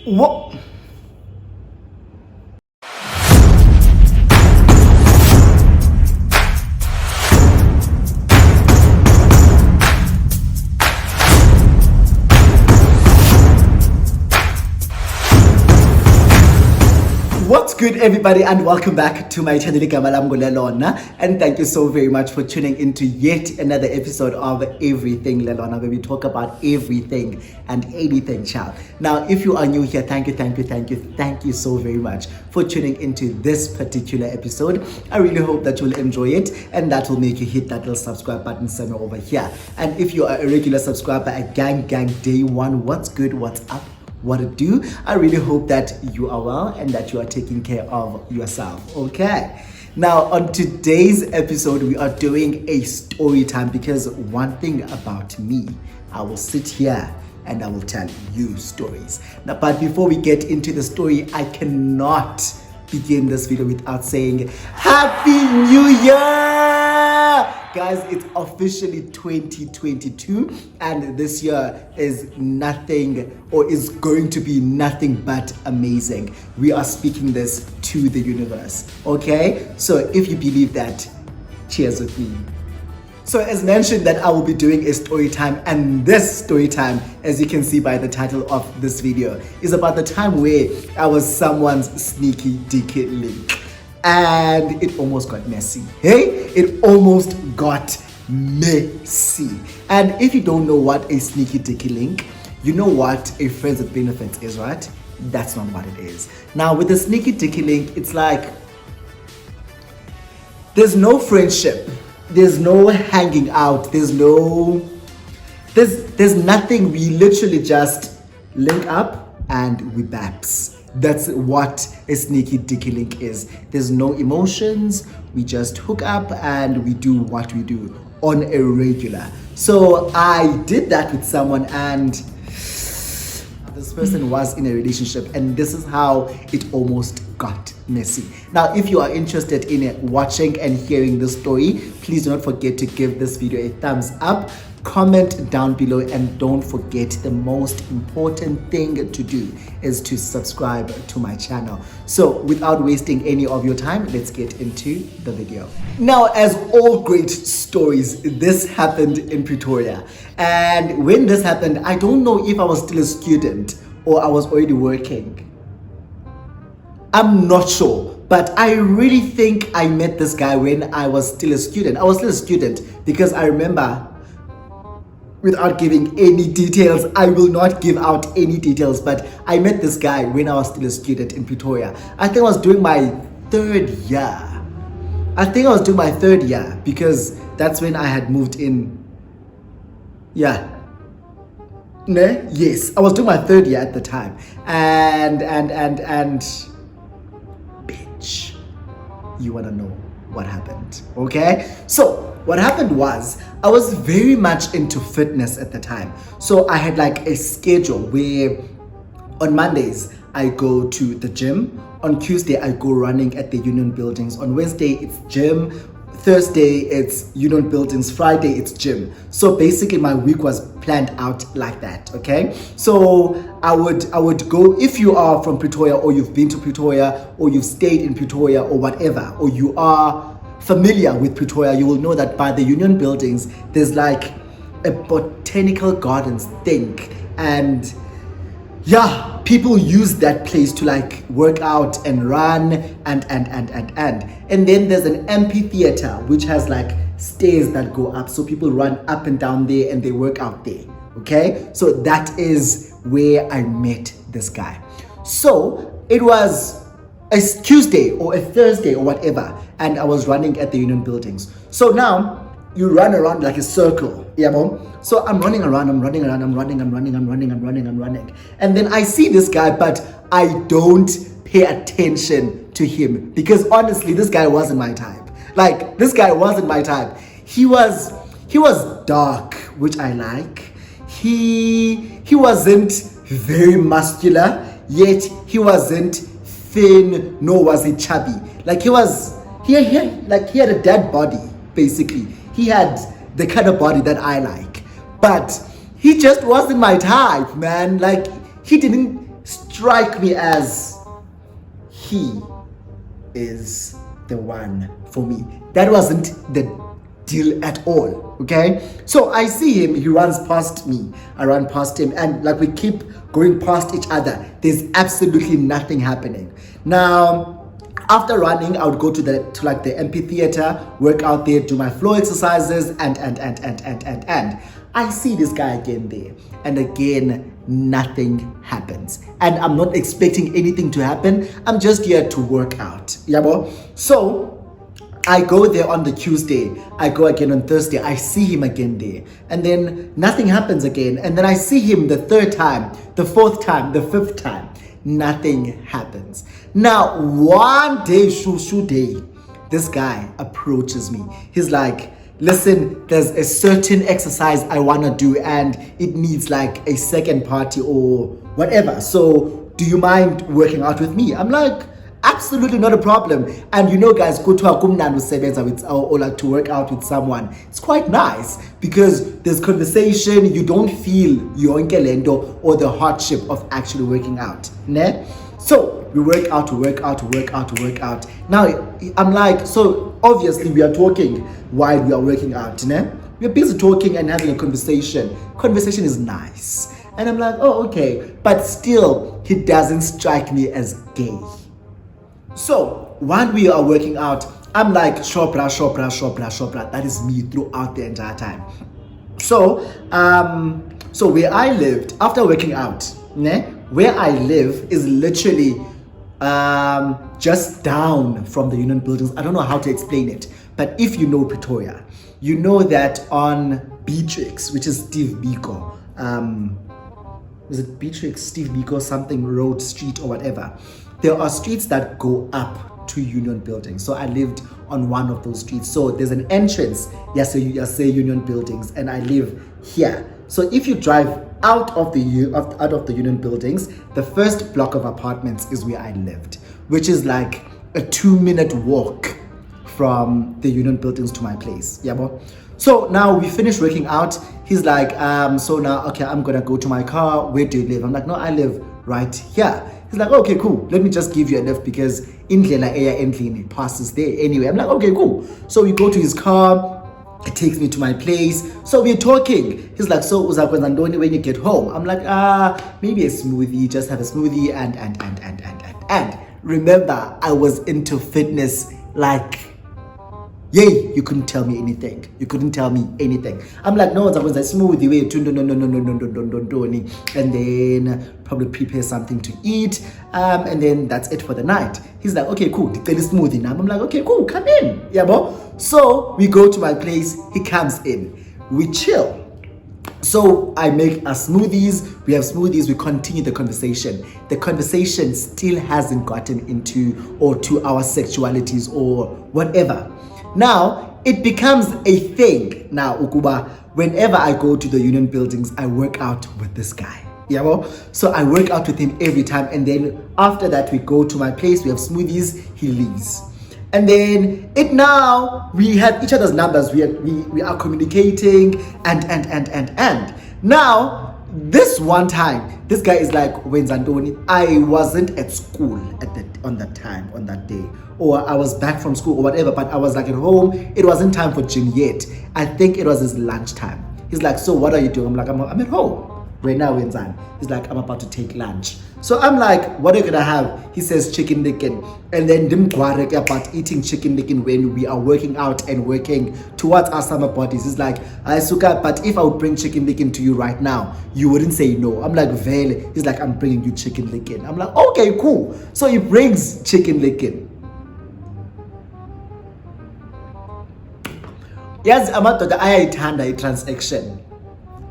What? What's good, everybody, and welcome back to my channel Lelona, and thank you so very much for tuning into yet another episode of Everything Lelona, where we talk about everything and anything, child. Now, if you are new here, thank you so very much for tuning into this particular episode. I really hope that you'll enjoy it, and that will make you hit that little subscribe button somewhere over here. And if you are a regular subscriber, a gang day one, what's good, what's up, what to do? I really hope that you are well and that you are taking care of yourself. Okay, now on today's episode we are doing a story time, because one thing about me, I will sit here and I will tell you stories. Now, but before we get into the story, I cannot begin this video without saying Happy New Year! Guys, it's officially 2022, and this year is nothing, or is going to be nothing but amazing. We are speaking this to the universe, okay? So if you believe that, cheers with me. So as mentioned, that I will be doing a story time, and this story time, as you can see by the title of this video, is about the time where I was someone's sneaky dicky link. And it almost got messy. Hey, it almost got messy. And if you don't know what a sneaky dicky link, you know what a friends with benefits is, right? That's not what it is. Now, with a sneaky dicky link, it's like there's no friendship, there's no hanging out, there's nothing. We literally just link up and we baps. That's what a sneaky dicky link is. There's no emotions. We just hook up and we do what we do on a regular. So I did that with someone, and this person was in a relationship, and this is how it almost got messy. Now, if you are interested in watching and hearing the story, please do not forget to give this video a thumbs up, comment down below, and don't forget, the most important thing to do is to subscribe to my channel. So without wasting any of your time, let's get into the video. Now, as all great stories, this happened in Pretoria, and when this happened, I don't know if I was still a student or I was already working. I'm not sure, but I really think I met this guy when I was still a student. I was still a student because I remember, without giving any details, I will not give out any details, but I met this guy when I was still a student in Pretoria. I think I was doing my third year. Because that's when I had moved in. Yeah. Ne? Yes, I was doing my third year at the time. And bitch, you wanna know what happened, okay? So what happened was, I was very much into fitness at the time. So I had like a schedule where on Mondays I go to the gym, on Tuesday I go running at the Union Buildings, on Wednesday it's gym, Thursday it's Union Buildings, Friday it's gym. So basically my week was planned out like that, okay? So I would go, if you are from Pretoria, or you've been to Pretoria, or you've stayed in Pretoria, or whatever, or you are familiar with Pretoria, you will know that by the Union Buildings there's like a botanical gardens thing, and yeah, people use that place to like work out and run and then there's an amphitheater which has like stairs that go up, so people run up and down there and they work out there, okay? So that is where I met this guy. So it was a Tuesday or a Thursday or whatever, and I was running at the Union Buildings. So now you run around like a circle, yeah, mom? So I'm running around, I'm running. And then I see this guy, but I don't pay attention to him, because honestly, this guy wasn't my type. Like, this guy wasn't my type. He was dark, which I like. He wasn't very muscular, yet he wasn't thin, nor was he chubby. Like, he had a dad body, basically. He had the kind of body that I like, but he just wasn't my type, man. Like, he didn't strike me as he is the one for me. That wasn't the deal at all, okay? So I see him, he runs past me, I run past him, and like we keep going past each other. There's absolutely nothing happening. Now, after running, I would go to the amphitheater, work out there, do my floor exercises, and I see this guy again there, and again nothing happens. And I'm not expecting anything to happen. I'm just here to work out. Yabo? So I go there on the Tuesday, I go again on Thursday, I see him again there, and then nothing happens again, and then I see him the third time, the fourth time, the fifth time. Nothing happens. Now, one day, shoo day, this guy approaches me. He's like, listen, there's a certain exercise I want to do and it needs like a second party or whatever. So do you mind working out with me? I'm like, absolutely not a problem. And you know, guys, go to or like to work out with someone. It's quite nice because there's conversation. You don't feel yonkelendo or the hardship of actually working out. Ne? So we work out. Now I'm like, so obviously we are talking while we are working out. Ne? We're busy talking and having a conversation. Conversation is nice. And I'm like, oh, okay. But still, he doesn't strike me as gay. So while we are working out, I'm like shopra. That is me throughout the entire time. So where I lived after working out, where I live is literally just down from the Union buildings. I don't know how to explain it, but if you know Pretoria, you know that on Beatrix, which is Steve Biko, is it Beatrix, Steve Biko, something road, street or whatever. There are streets that go up to Union buildings. So I lived on one of those streets. So there's an entrance, say Union buildings, and I live here. So if you drive out of the Union buildings, the first block of apartments is where I lived, which is like a 2-minute walk from the Union buildings to my place. Yeah, bro. So now we finished working out. He's like, so now, okay, I'm gonna go to my car. Where do you live? I'm like, no, I live right here. He's like, okay, cool. Let me just give you a lift because Indlela Eya Endlini passes there anyway. I'm like, okay, cool. So we go to his car. He takes me to my place. So we're talking. He's like, so uzakwenza ntoni when you get home? I'm like, maybe a smoothie. Just have a smoothie and remember, I was into fitness like, yay, you couldn't tell me anything. I'm like, no, that was a smoothie way no, and then probably prepare something to eat, and then that's it for the night. He's like, okay, cool, smoothie now. I'm like, okay, cool, come in. Yeah, bro. So we go to my place, he comes in, we chill. So I make our smoothies, we have smoothies, we continue the conversation. The conversation still hasn't gotten into or to our sexualities or whatever. Now, it becomes a thing. Now, Ukuba, whenever I go to the Union buildings, I work out with this guy. Yeah, well, so I work out with him every time. And then after that, we go to my place, we have smoothies, he leaves. And then we have each other's numbers. We are communicating and. Now, this one time, this guy is like, when Zandoni, I wasn't at school on that day. Or I was back from school or whatever, but I was like at home. It wasn't time for gym yet. I think it was his lunchtime. He's like, so what are you doing? I'm like, I'm at home. Right now, Wenzan. He's like, I'm about to take lunch. So I'm like, what are you gonna have? He says chicken licken. And then dimgwarek about eating chicken licken when we are working out and working towards our summer bodies. He's like, Suka, but if I would bring chicken licken to you right now, you wouldn't say no. I'm like, Vele. He's like, I'm bringing you chicken licken. I'm like, okay, cool. So he brings chicken licken. Yes, amadoda ayayithanda i-transaction.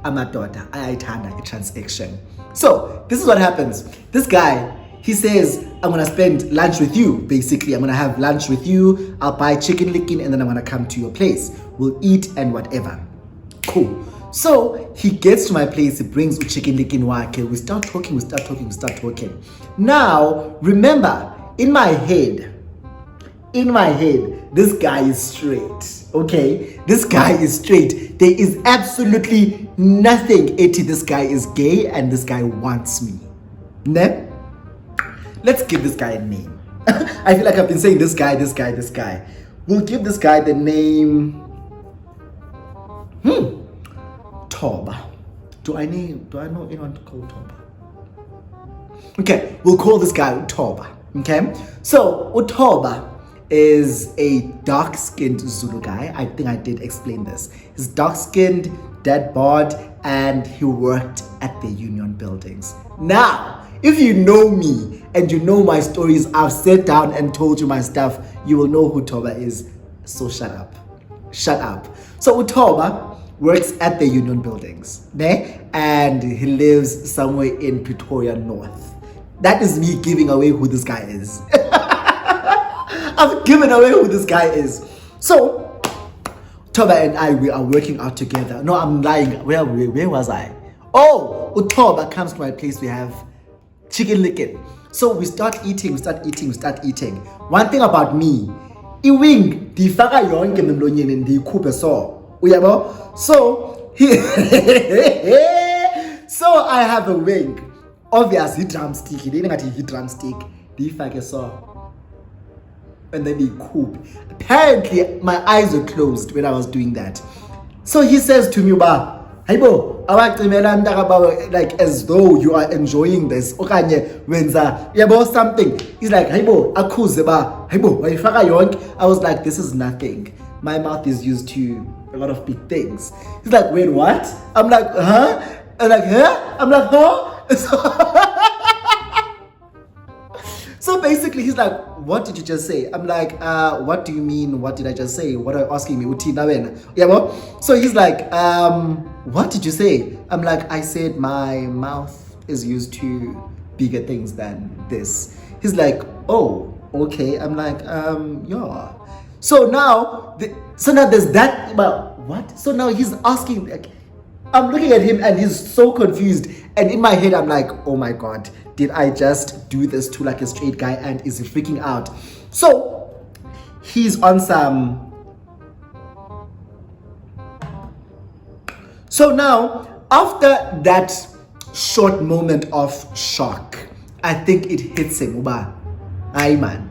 Amadoda ayayithanda i-transaction. So this is what happens. This guy, he says, I'm gonna spend lunch with you. Basically, I'm gonna have lunch with you. I'll buy chicken licken and then I'm gonna come to your place. We'll eat and whatever. Cool. So he gets to my place. He brings chicken licken wake. We start talking. Now, remember, in my head, this guy is straight. Okay, this guy is straight. There is absolutely nothing. This guy is gay and this guy wants me. Ne? let's give this guy a name. I feel like I've been saying this guy. We'll give this guy the name Toba. Do I know anyone called Toba? Okay, we'll call this guy Toba. Okay, so Utoba is a dark-skinned Zulu guy. I think I did explain this. He's dark-skinned, dead bod, and he worked at the union buildings. Now, if you know me and you know my stories, I've sat down and told you my stuff, you will know who Toba is. So shut up. So Utoba works at the union buildings, ne? And he lives somewhere in Pretoria North. That is me giving away who this guy is. I've given away who this guy is. So, Toba and I, we are working out together. No, I'm lying. Where was I? Oh, Utoba comes to my place. We have chicken licken. So we start eating. One thing about me, iwing difaka yonke emlonyeni ndiyikhuphe so. Uyabo? So, so I have a wing. Obviously drumstick. He didn't get drumstick. Difake so. And then he coop. Apparently, my eyes were closed when I was doing that. So he says to me, "Ba, Haibo, like as though you are enjoying this. Okanye wenza, yabo something." He's like, "Haibo, akuze ba, Haibo, wayifaka yonke." I was like, "This is nothing. My mouth is used to a lot of big things." He's like, "Wait, what?" I'm like, "Huh?" I'm like, "Huh?" I'm like, "Huh?" So basically, he's like, "What did you just say?" I'm like, "What do you mean? What did I just say? What are you asking me?" Yeah, well, so he's like, "What did you say?" I'm like, "I said my mouth is used to bigger things than this." He's like, "Oh, okay." I'm like, "Yeah." So now there's that. But what? So now he's asking, like, I'm looking at him and he's so confused. And in my head, I'm like, "Oh my God, did I just do this to like a straight guy and is he freaking out?" So he's on some. So now, after that short moment of shock, I think it hits him. Uba, aye man,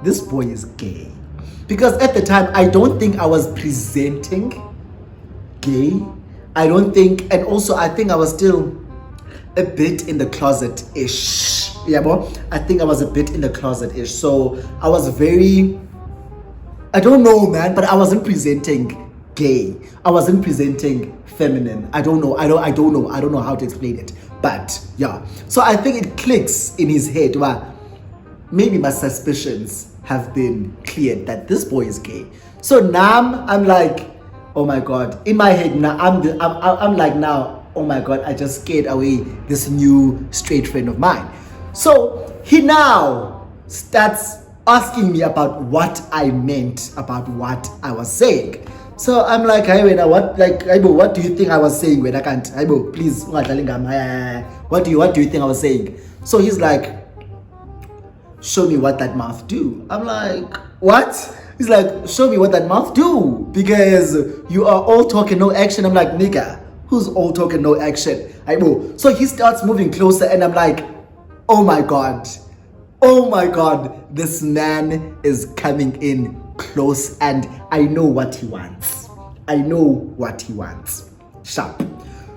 this boy is gay. Because at the time, I don't think I was presenting gay. I don't think, and also I think I was still a bit in the closet-ish. Yeah, bro? I think I was a bit in the closet-ish. So I was very, I don't know, man, but I wasn't presenting gay. I wasn't presenting feminine. I don't know how to explain it. But yeah. So I think it clicks in his head. Well, maybe my suspicions have been cleared that this boy is gay. So now I'm like, oh my God. In my head now, I'm like now, oh my God, I just scared away this new straight friend of mine. So he now starts asking me about what I meant, about what I was saying. So I'm like, "Hey, what do you think I was saying? When I can't, please, what do you think I was saying?" So he's like, "Show me what that mouth do." I'm like, "What?" He's like, "Show me what that mouth do, because you are all talk and no action." I'm like, "Nigga, who's all talk and no action?" So he starts moving closer and I'm like, oh my God, this man is coming in close and I know what he wants. Sharp.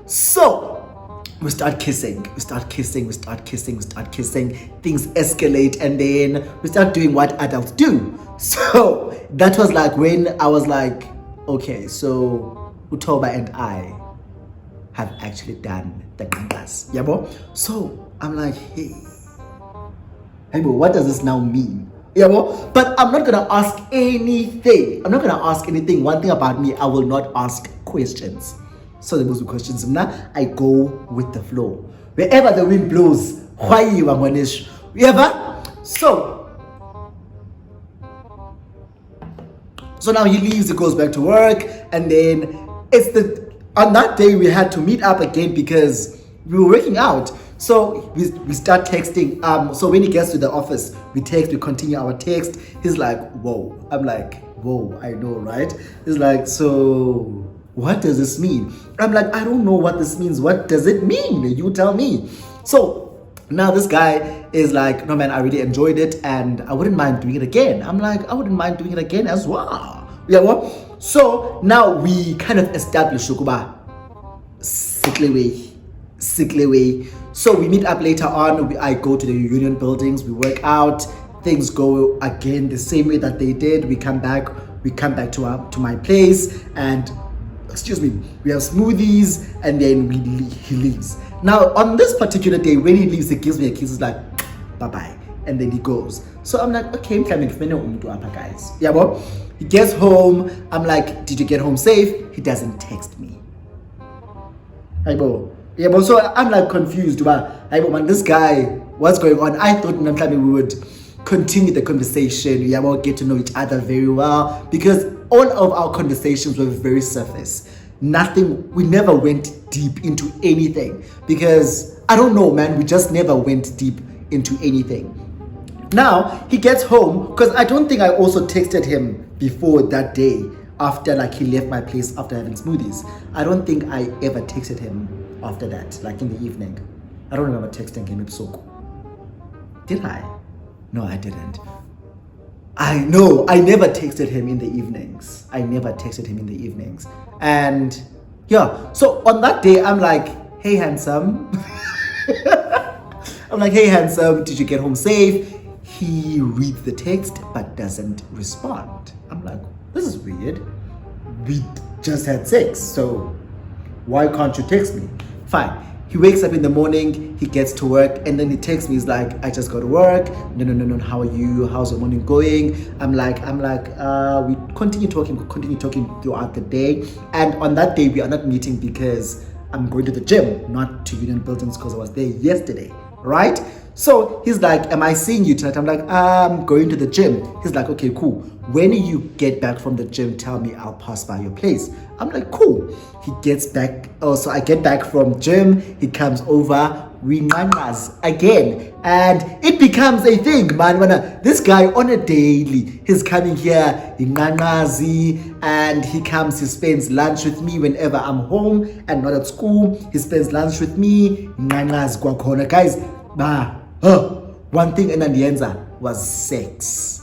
So we start kissing. Things escalate and then we start doing what adults do. So that was like when I was like, okay, so Utoba and I have actually done the kangas. Yeah, bro? So I'm like, hey, bro, what does this now mean? Yeah, bro? But I'm not gonna ask anything. One thing about me, I will not ask questions. So the most questions, I go with the flow. Wherever the wind blows, why you are manish? Yeah, so now he leaves, he goes back to work, and then on that day we had to meet up again because we were working out. So we start texting. So when he gets to the office, we continue our text. He's like, whoa. I'm like, whoa, I know, right? He's like, so what does this mean? I'm like, I don't know what this means. What does it mean? You tell me. So Now this guy is like, no man, I really enjoyed it and I wouldn't mind doing it again. I'm like, I wouldn't mind doing it again as well. Yeah, well, so now we kind of established Ukuba sickly way. So we meet up later on. I go to the union buildings, we work out, things go again the same way that they did. We come back to my place and we have smoothies and then he leaves. Now on this particular day when he leaves, he gives me a kiss. He's like, bye-bye, and then he goes. So I'm like, okay, guys. Yeah, well, he gets home. I'm like, did you get home safe? He doesn't text me. Yeah, but so I'm like confused about man, this guy, what's going on? I thought we would continue the conversation. We will get to know each other very well because all of our conversations were very surface. We never went deep into anything because I don't know, man, we just never went deep into anything. Now he gets home because I don't think I also texted him before that day after like he left my place after having smoothies. I don't think I ever texted him after that, like in the evening. I don't remember texting him. Did I? No, I didn't. I never texted him in the evenings. And yeah, so on that day, I'm like, hey, handsome. Did you get home safe? He reads the text but doesn't respond. I'm like, this is weird. We just had sex, so why can't you text me? Fine. He wakes up in the morning, he gets to work, and then he texts me. He's like, I just got to work. No. How are you? How's your morning going? I'm like, we continue talking throughout the day. And on that day, we are not meeting because I'm going to the gym, not to Union Buildings because I was there yesterday, right? So he's like, am I seeing you tonight? I'm like, I'm going to the gym. He's like, okay, cool. When you get back from the gym, tell me, I'll pass by your place. I'm like, cool. He gets back. So I get back from gym. He comes over. We nganqas again. And it becomes a thing, man. When this guy on a daily, he's coming here, he nganqazi, and he comes, he spends lunch with me whenever I'm home and not at school. He spends lunch with me. Nganqazi kwakhona. Guys, one thing enandiyenza was sex.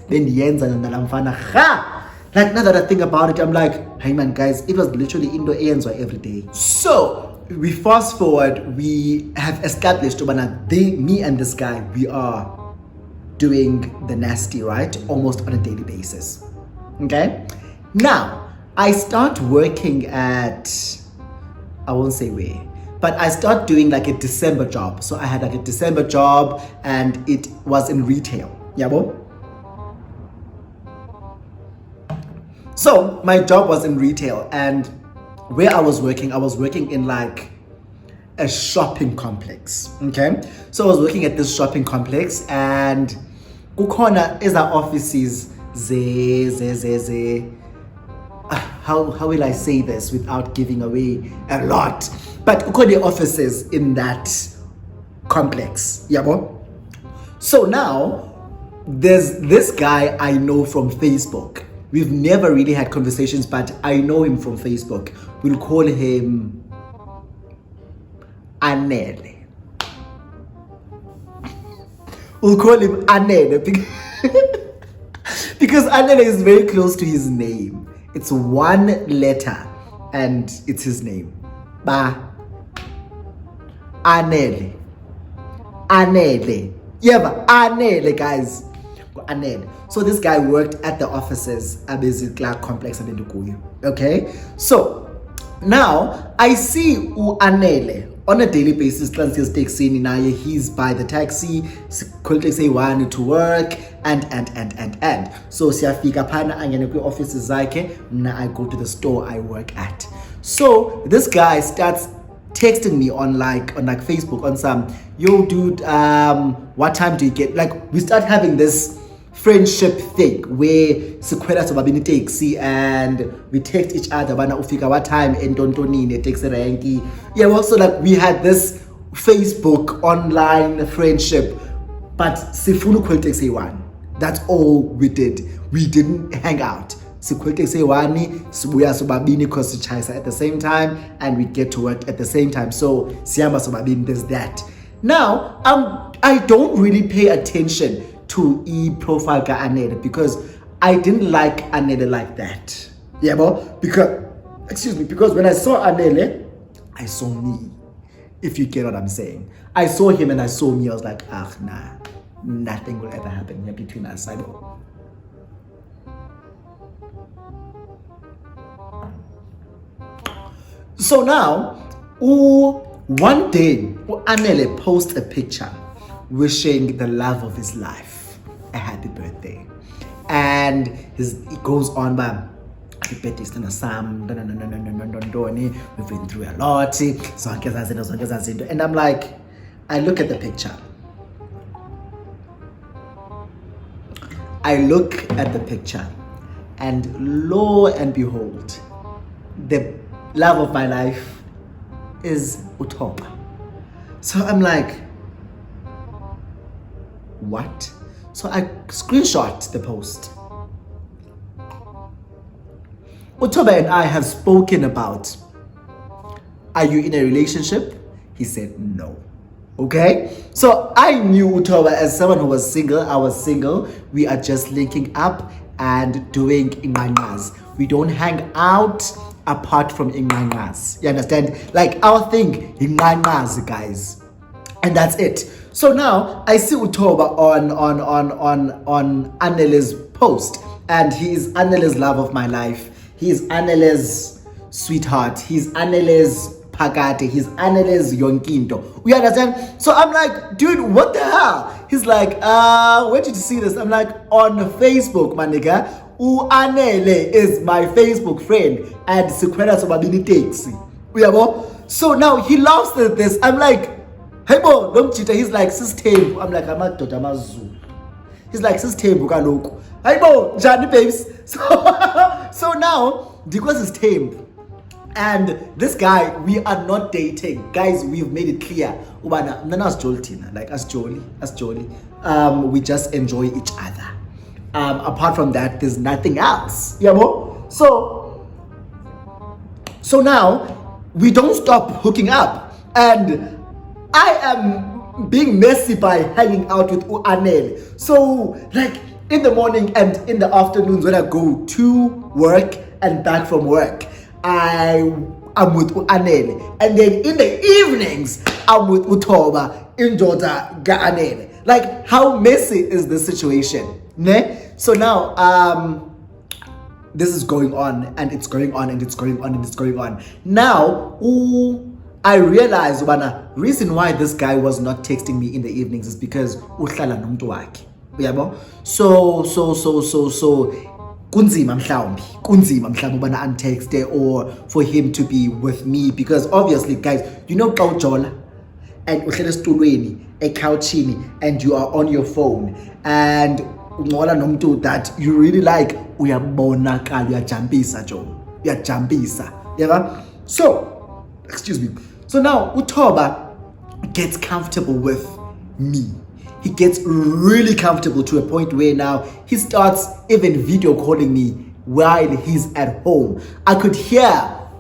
Then ndiyenza nalamfana ha. Like now that I think about it, I'm like, hey man, guys, it was literally indo eyenzwa every day. So we fast forward, we have established me and this guy, we are doing the nasty, right? Almost on a daily basis. Okay? Now, I start working at, I won't say where, but I start doing like a December job. So I had like a December job and it was in retail. Yeah, bo? So my job was in retail, and where I was working in like a shopping complex. Okay, so I was working at this shopping complex, and kukhona is our offices how will I say this without giving away a lot? But kukhona offices in that complex. Yabo. So now there's this guy I know from Facebook. We've never really had conversations, but I know him from Facebook. We'll call him Anele. We'll call him Anele because Anele is very close to his name. It's one letter and it's his name. Anele. Yeah, but Anele, guys. Anele. So this guy worked at the offices at the Clark complex in Ndukuyu. Okay? So now I see Anele on a daily basis. He's by the taxi, say one to work, and. So siyafika phana angene kwi offices zakhe, I go to the store I work at. So this guy starts texting me on Facebook on some, yo dude, what time do you get? Like we start having this friendship thing where sikhwela sobabini taxi and we text each other bana ufika what time entontonini taxi ranki. Yeah, also like we had this Facebook online friendship, but sifuna ukhwela taxi one. That's all we did. We didn't hang out. Sikhwela taxi one, sibuya sobabini because sichayisa at the same time and we get to work at the same time. So siyamba sobabini, there's that. Now, I don't really pay attention to profile ka Anele because I didn't like Anele like that. Yeah, but because when I saw Anele, I saw me. If you get what I'm saying. I saw him and I saw me. I was like, nah, nothing will ever happen here between us. I know. So now, one day, Anele posts a picture wishing the love of his life a happy birthday. And he goes on by happy birthday, Sam, we've been through a lot. And I'm like, I look at the picture. And lo and behold, the love of my life is Utoba. So I'm like, what? So I screenshot the post. Utoba and I have spoken about, are you in a relationship? He said no. Okay? So I knew Utoba as someone who was single. I was single. We are just linking up and doing ingmangas. We don't hang out apart from ingmangas. You understand? Like our thing, ingmangas, guys. And that's it. So now I see Utoba on Anele's post, and he is Anele's love of my life. He is Anele's sweetheart. He's Anele's Pagate. He's Anele's Yonkinto. You understand? So I'm like, dude, what the hell? He's like, where did you see this? I'm like, on Facebook, my nigga. Anele is my Facebook friend, and Sequena Sobabini takes. So now he laughs at this. I'm like, hey bo, don't cheat. He's like, system. I'm like, I'm a Dodamazu. He's like, system. Hey bo, Johnny babes. So now, because it's tame. And this guy, we are not dating. Guys, we've made it clear. Like us Jolie. We just enjoy each other. Apart from that, there's nothing else. So now we don't stop hooking up. And I am being messy by hanging out with Anele. So like in the morning and in the afternoons when I go to work and back from work, I'm with Anele. And then in the evenings, I'm with Utoba in Georgia Anele. Like, how messy is this situation? Ne? So now, this is going on, and it's going on, and it's going on, and it's going on. Now, I realized the reason why this guy was not texting me in the evenings is because uhlala nomuntu wakhe. Uyabo? So kunzima mhlawumbi ubana antexte or for him to be with me, because obviously guys, you know Kaujola and uhlele stulweni couchini and you are on your phone and ungola nomuntu that you really like, uyabonakala, uyajampisa jo, uyajampisa, yaba? So excuse me. So now Utoba gets comfortable with me. He gets really comfortable to a point where now he starts even video calling me while he's at home. I could hear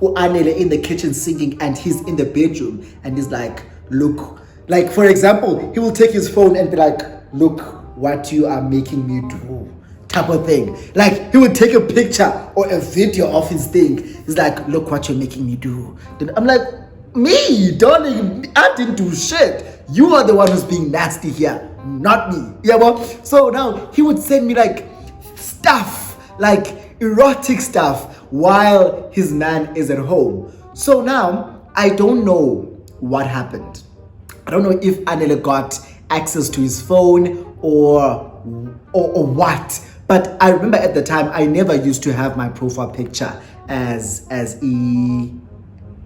Anele in the kitchen singing and he's in the bedroom and he's like, look, like for example, he will take his phone and be like, look what you are making me do, type of thing. Like he would take a picture or a video of his thing. He's like, look what you're making me do. Then I'm like, me, darling, I didn't do shit. You are the one who's being nasty here, not me. Yeah, well, so now he would send me like stuff, like erotic stuff while his man is at home. So now I don't know what happened. I don't know if Anele got access to his phone or what. But I remember at the time I never used to have my profile picture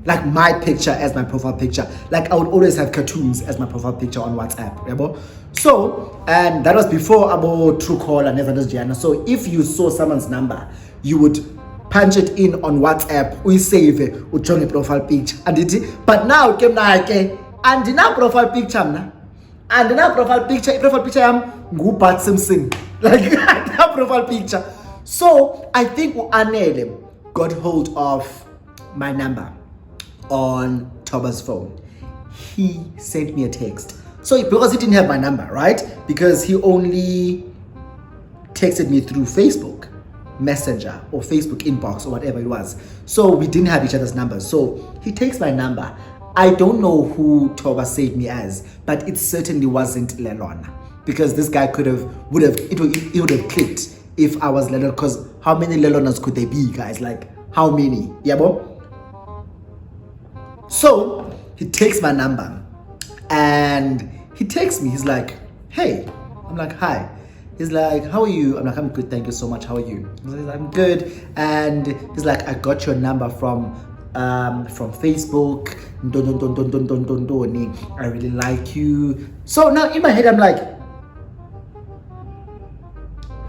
like my picture as my profile picture. Like I would always have cartoons as my profile picture on WhatsApp. Yabo? So, and that was before about Truecaller and Diana. So if you saw someone's number, you would punch it in on WhatsApp, we save it, we show profile picture. But now came and now profile picture and now profile picture go Bart Simpson. Like that profile picture. So I think Anele got hold of my number on Toba's phone. he sent me a text. So because he didn't have my number, right? Because he only texted me through Facebook Messenger or Facebook inbox or whatever it was. So we didn't have each other's numbers. So he takes my number. I don't know who Toba saved me as, but it certainly wasn't Lelona, because this guy would have clicked if I was Lelona. Because how many Lelonas could there be, guys? Like how many? Yeah, bro. So he takes my number and he texts me. He's like, "Hey." I'm like, "Hi." He's like, "How are you?" I'm like, "I'm good, thank you so much. How are you?" He's like, "I'm good." And he's like, "I got your number from Facebook. I really like you." So now in my head I'm like,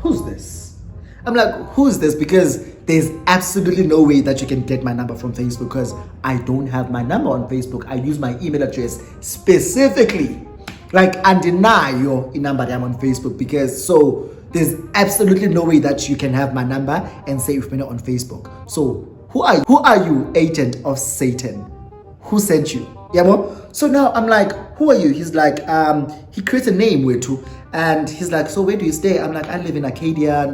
who's this? I'm like, who's this? Because there's absolutely no way that you can get my number from Facebook, because I don't have my number on Facebook. I use my email address specifically. Like, undeniable number that I'm on Facebook, because so there's absolutely no way that you can have my number and say you've been on Facebook. So who are you, agent of Satan? Who sent you? Yeah, bro? So now I'm like, who are you? He's like, he creates a name way too, and he's like, so where do you stay? I'm like, I live in Arcadia.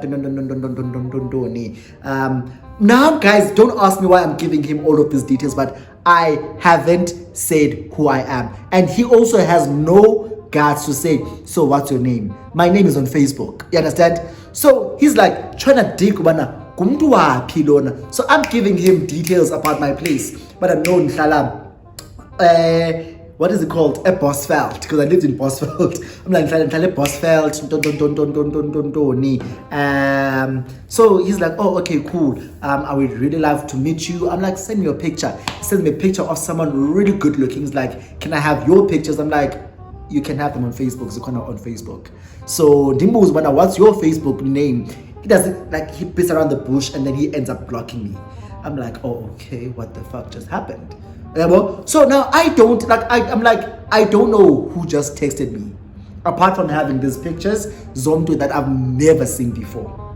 Now guys, don't ask me why I'm giving him all of these details, but I haven't said who I am, and he also has no guts to say, so what's your name? My name is on Facebook. You understand? So he's like trying to dig kumntu waphi lona. So I'm giving him details about my place, but I'm known what is it called? A Bosveld, because I lived in Bosveld. I'm like, Bosveld. So he's like, oh, okay, cool. I would really love to meet you. I'm like, send me your picture. He sends me a picture of someone really good looking. He's like, can I have your pictures? I'm like, you can have them on Facebook. So on Facebook. So Dimbo's wonder, what's your Facebook name? He doesn't, like, he beats around the bush and then he ends up blocking me. I'm like, oh, okay, what the fuck just happened? So now I don't know who just texted me, apart from having these pictures zomto that I've never seen before.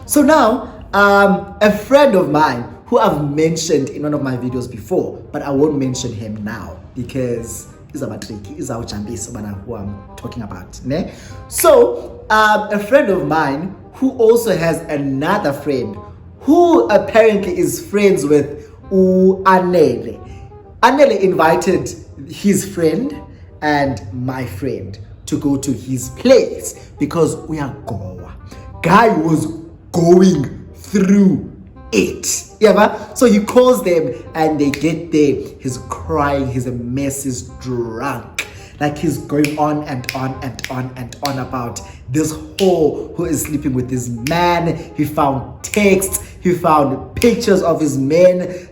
So now a friend of mine who I've mentioned in one of my videos before, but I won't mention him now because he's about tricky, he's our champion who I'm talking about. So a friend of mine who also has another friend who apparently is friends with Anele. Anele invited his friend and my friend to go to his place because we are Goa. Guy was going through it. Yeah, so he calls them and they get there. He's crying, he's a mess, he's drunk. Like he's going on and on and on and on about this whore who is sleeping with this man. He found texts, he found pictures of his men,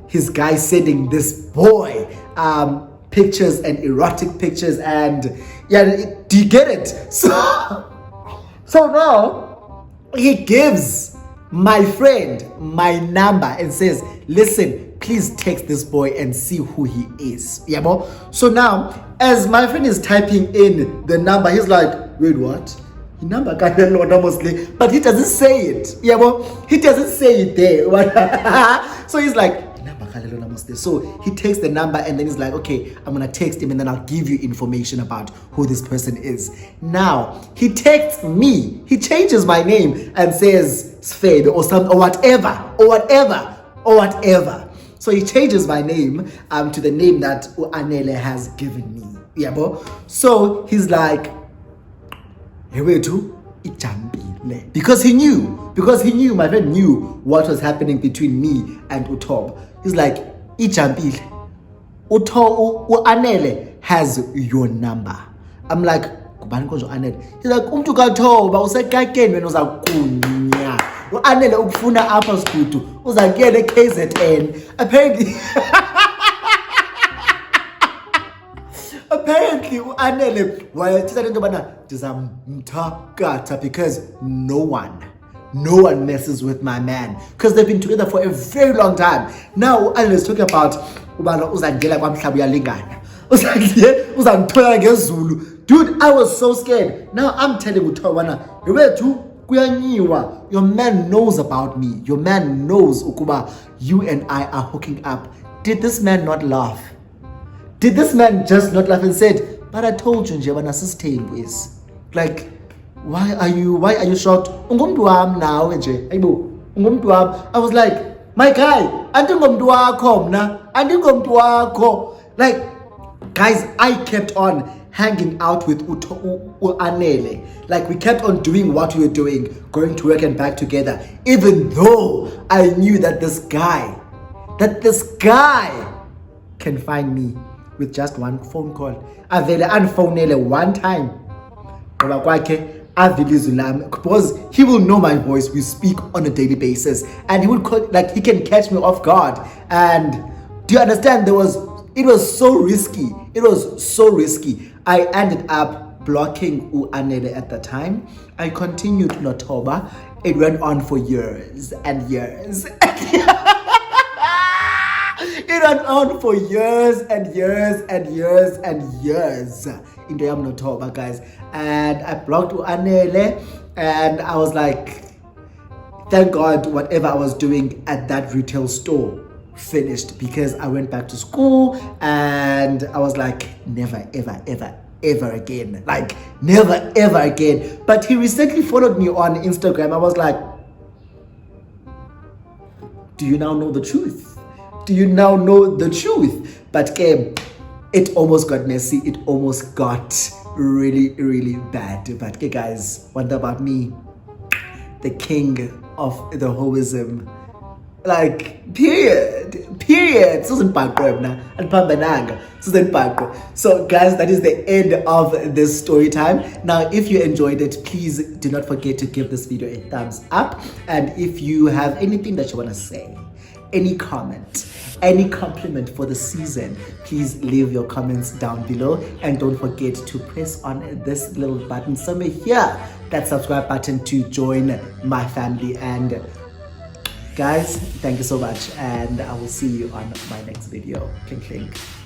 his guy sending this boy pictures and erotic pictures, and yeah, do you get it? So now he gives my friend my number and says, listen, please text this boy and see who he is. Yeah, bro? So now, as my friend is typing in the number, he's like, wait, what? The number can't mostly, but he doesn't say it. Yeah, bro? He doesn't say it there. So he's like, so he takes the number and then he's like, okay, I'm gonna text him and then I'll give you information about who this person is. Now he texts me, he changes my name and says Sfebe or something or whatever. So he changes my name to the name that Anele has given me. Yeah, bro. So he's like, hey, wait, because he knew, my friend knew what was happening between me and Utob. He's like, Ijampile, Anele has your number. I'm like, Anele. He's like, umtu kathoba usekakeni wena uzakunya. Anele ukufuna apha skutu uzakuyele KZN. Apparently Anele wayethetha into bana ndizamthakatha because no one messes with my man, because they've been together for a very long time. Now Anele is talking about ubana uzangela kwamhlaba uyalingana, uzangithola ngezulu. Dude, I was so scared. Now I'm telling you, your man knows about me. Your man knows ukuba you and I are hooking up did this man not laugh? Did this man just not laugh and said, but I told you nje bana sisithembu esi? Like, why are you shocked? Ungumntu wami nawe nje. Ayibo, ungumntu wami. I was like, my guy, andingomntu wakho mna. Andingomntu wakho. Like, guys, I kept on hanging out with Anele. Like, we kept on doing what we were doing, going to work and back together, even though I knew that this guy can find me with just one phone call. Avele unphonele one time. Because he will know my voice. We speak on a daily basis, and he would call, like, he can catch me off guard. And do you understand? It was so risky. It was so risky. I ended up blocking Anele at the time. I continued Notoba. It went on for years and years. It went on for years and years and years and years. Into Yam Notoba, guys. And I blocked Anele, and I was like, thank God whatever I was doing at that retail store finished, because I went back to school and I was like, never ever again. Like, never ever again. But he recently followed me on Instagram. I was like, do you now know the truth? Do you now know the truth? But it almost got messy. It almost got really bad. But guys, what about me, the king of the hoism? Like, period. So guys, that is the end of this story time. Now, if you enjoyed it, please do not forget to give this video a thumbs up. And if you have anything that you want to say, any comment, any compliment for the season, please leave your comments down below. And don't forget to press on this little button somewhere here, that subscribe button, to join my family. And guys, thank you so much, and I will see you on my next video. Clink clink.